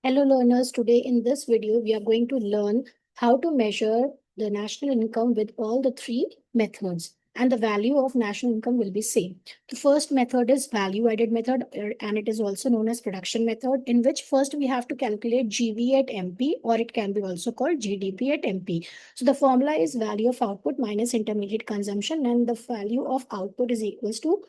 Hello learners, today in this video we are going to learn how to measure the national income with all the three methods, and the value of national income will be same. The first method is value added method, and it is also known as production method, in which first we have to calculate GV at MP, or it can be also called GDP at MP. So the formula is value of output minus intermediate consumption, and the value of output is equals to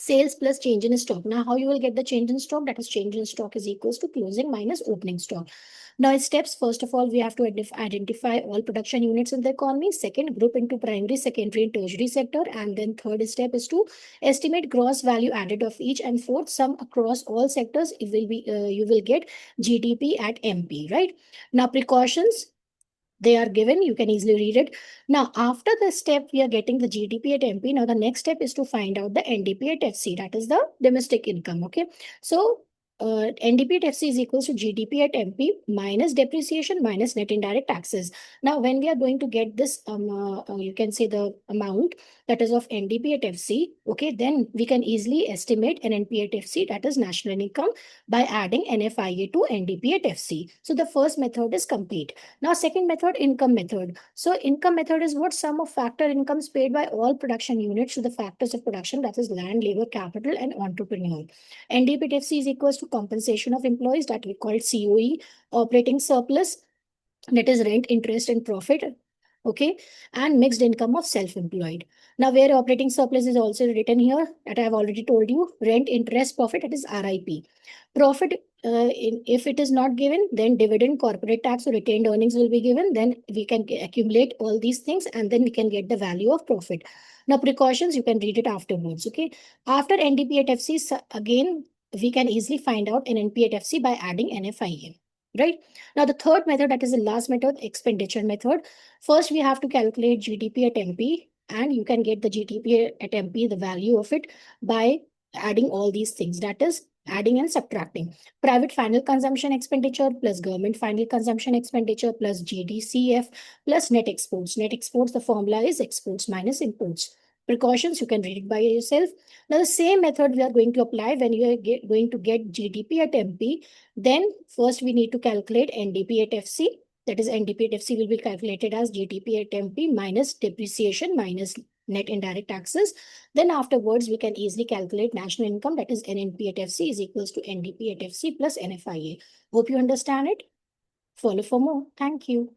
sales plus change in stock. Now, how you will get the change in stock? That is, change in stock is equals to closing minus opening stock. Now, steps, first of all, we have to identify all production units in the economy. Second, group into primary, secondary, and tertiary sector. And then third step is to estimate gross value added of each. And fourth, sum across all sectors. It will be you will get GDP at MP, right? Now, precautions, they are given, you can easily read it. Now, after the step we are getting the GDP at MP, now the next step is to find out the NDP at FC, that is the domestic income. Okay, so NDP at FC is equals to GDP at MP minus depreciation minus net indirect taxes. Now, when we are going to get this, you can say the amount that is of NDP at FC, okay, then we can easily estimate NNP at FC, that is national income, by adding NFIA to NDP at FC. So the first method is complete. Now, second method, income method. So income method is what sum of factor incomes paid by all production units to the factors of production, that is land, labor, capital, and entrepreneur. NDPTFC is equals to compensation of employees, that we call COE, operating surplus, that is rent, interest, and profit. Okay, and mixed income of self-employed. Now, where operating surplus is also written here, that I have already told you, rent, interest, profit, that is RIP. Profit, if it is not given, then dividend, corporate tax, or retained earnings will be given. Then we can accumulate all these things, and then we can get the value of profit. Now, precautions, you can read it afterwards. Okay, after NDP at FC, again, we can easily find out NNP at FC by adding NFIA. Right? Now, the third method, that is the last method, expenditure method. First, we have to calculate GDP at MP, and you can get the GDP at MP, the value of it, by adding all these things. That is, adding and subtracting. Private final consumption expenditure plus government final consumption expenditure plus GDCF plus net exports. Net exports, the formula is exports minus imports. Precautions, you can read it by yourself. Now, the same method we are going to apply when you are going to get GDP at MP. Then first we need to calculate NDP at FC. That is, NDP at FC will be calculated as GDP at MP minus depreciation minus net indirect taxes. Then afterwards, we can easily calculate national income, that is NNP at FC is equals to NDP at FC plus NFIA. Hope you understand it. Follow for more. Thank you.